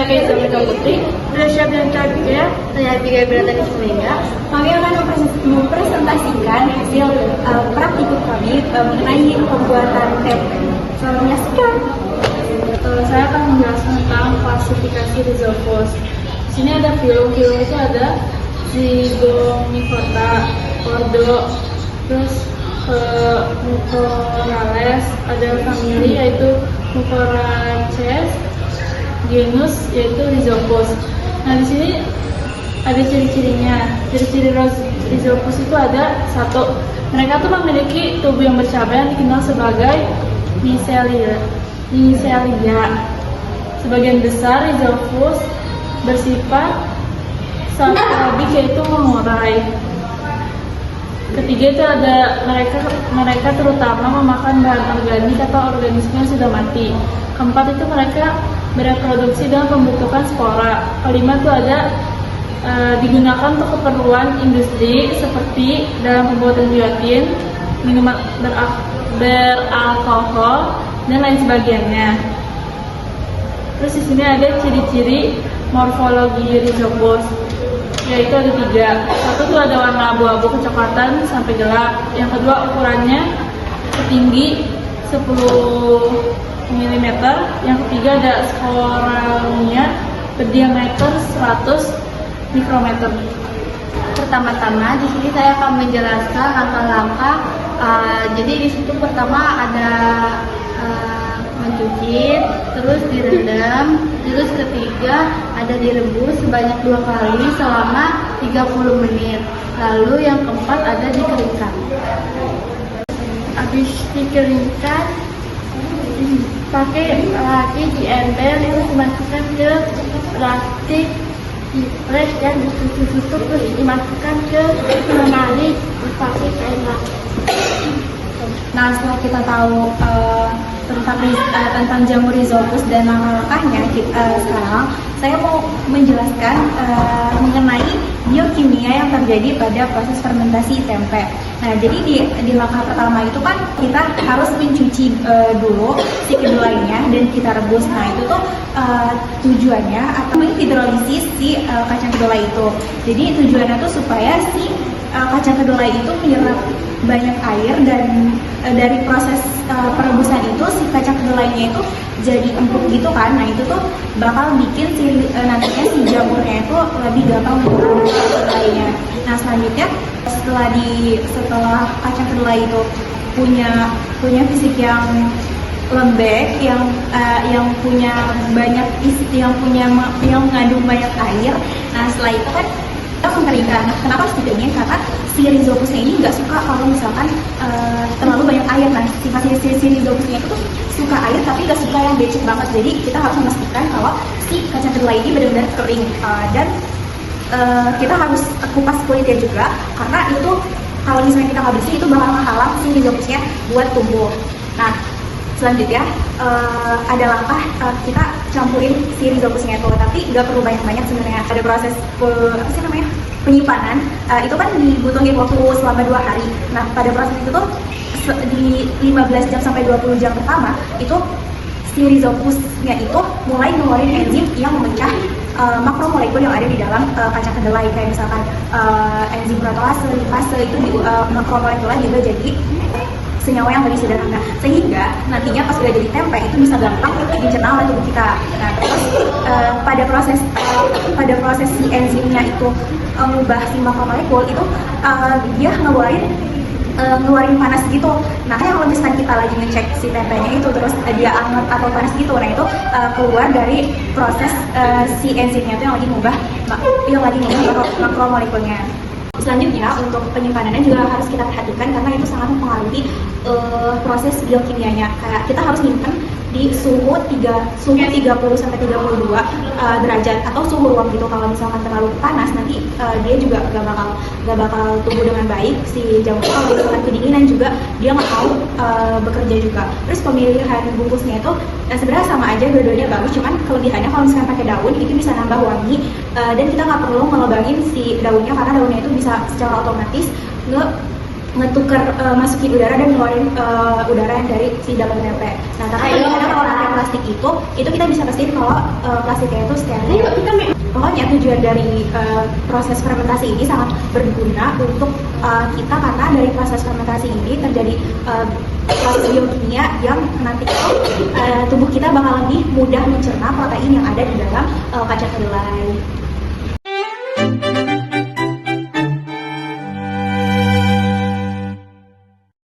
Elizabeth Putri. Saya Bianca Abigaya. Saya Abigail Beratani Sumeida. Kami akan mempresentasikan hasil praktikum kami mengenai pembuatan tempe. Selamat menyaksikan. Saya akan menjelaskan tentang klasifikasi rhizopus. Di sini ada filum itu ada Zygomicota, Ordo, terus Mucorales, ada famili yaitu Mucoraceae, genus yaitu Rhizopus. Nah, di sini ada ciri-cirinya. Ciri-ciri Rhizopus itu ada satu, mereka tuh memiliki tubuh yang bercabang yang dikenal sebagai micelia. Sebagian besar Rhizopus bersifat saprobik yaitu mengurai. Ketiga itu ada mereka terutama memakan bahan organik atau organisme yang sudah mati. Keempat itu mereka bereproduksi dengan pembentukan spora. Kelima itu ada digunakan untuk keperluan industri seperti dalam pembuatan biotin, minuman beralkohol dan lain sebagainya. Terus di sini ada ciri-ciri morfologi Rhizopus, yaitu ada tiga. Satu tuh ada warna abu-abu kecoklatan sampai gelap. Yang kedua ukurannya setinggi 10 mm. Yang ketiga ada sporanya berdiameter 100 mikrometer. Pertama-tama di sini saya akan menjelaskan langkah-langkah. Jadi di situ pertama ada mencuci, terus direndam, terus ketiga ada direbus sebanyak 2 kali selama 30 menit. Lalu yang keempat ada dikeringkan. Habis dikeringkan pakai lagi diember, terus dimasukkan ke plastik, dipres dan ditutup, terus dimasukkan ke lemari dipakai kain lagi. Nah, setelah kita tahu tentang jamur Rhizopus dan langkah-langkahnya, sekarang saya mau menjelaskan mengenai biokimia yang terjadi pada proses fermentasi tempe. Nah, jadi di langkah pertama itu kan kita harus mencuci dulu si kedelainya dan kita rebus. Nah, itu tuh tujuannya atau menghidrolisis si kacang kedelai itu. Jadi tujuannya tuh supaya si kacang kedelai itu menyerap banyak air dan dari proses perebusan itu si kacang kedelainya itu jadi empuk gitu kan. Nah, itu tuh bakal bikin nantinya si jamurnya itu lebih gampang menyerap kedelainya. Nah, selanjutnya setelah kacang kedelai itu punya fisik yang lembek, yang punya banyak isi, yang mengandung banyak air. Nah, setelah itu kan kita mengeringkan. Kenapa harus dikeringin? Karena si Rhizopusnya ini nggak suka kalau misalkan terlalu banyak air. Nah, si Rhizopusnya itu tuh suka air tapi nggak suka yang becek banget. Jadi kita harus memastikan kalau si kacang kedelai ini benar-benar kering, dan kita harus kupas kulitnya juga, karena itu kalau misalnya kita nggak bersih itu bakal menghalang si Rhizopusnya buat tumbuh. Nah, selanjutnya ada langkah kita campurin si Rhizopusnya itu, tapi nggak perlu banyak-banyak sebenarnya. Ada proses penyimpanan, itu kan dibutuhin waktu selama 2 hari. Nah, pada proses itu tuh di 15 jam sampai 20 jam pertama itu si Rhizopusnya itu mulai ngeluarin enzim yang memecah makromolekul yang ada di dalam kacang kedelai, kayak misalkan enzim protolase, lipase, itu makromolekul juga jadi senyawa yang lebih sederhana, sehingga nantinya pas udah jadi tempe itu bisa gampang dicerna oleh tubuh kita. Nah, terus pada proses si enzimnya itu mengubah si makromolekul itu dia ngeluarin panas gitu. Nah, yang kalau misalkan kita lagi ngecek si tempenya itu terus dia hangat atau panas gitu, nah itu keluar dari proses si enzimnya itu yang lagi mengubah makromolekulnya. Selanjutnya untuk penyimpanannya juga harus kita perhatikan karena itu sangat mempengaruhi proses biokimianya. Kayak kita harus nyimpen di suhu 30 sampai 32 derajat atau suhu ruang gitu. Kalau misalkan terlalu panas nanti dia juga gak bakal tumbuh dengan baik si jamur. Kalau misalkan kedinginan juga dia nggak mau bekerja juga. Terus pemilihan bungkusnya itu sebenarnya sama aja, dua-duanya bagus, cuman kelebihannya kalau misalkan pakai daun itu bisa nambah wangi, dan kita nggak perlu ngelobangin si daunnya karena daunnya itu bisa secara otomatis ngetukar masukin udara dan ngeluarin udara yang dari si dalam tempe. Nah, karena kalau pakai plastik itu kita bisa pastiin kalau plastiknya itu steril. Pokoknya tujuan dari proses fermentasi ini sangat berguna untuk kita, karena dari proses fermentasi ini terjadi proses biokimia yang nanti tubuh kita bakal lebih mudah mencerna protein yang ada di dalam kacang kedelai.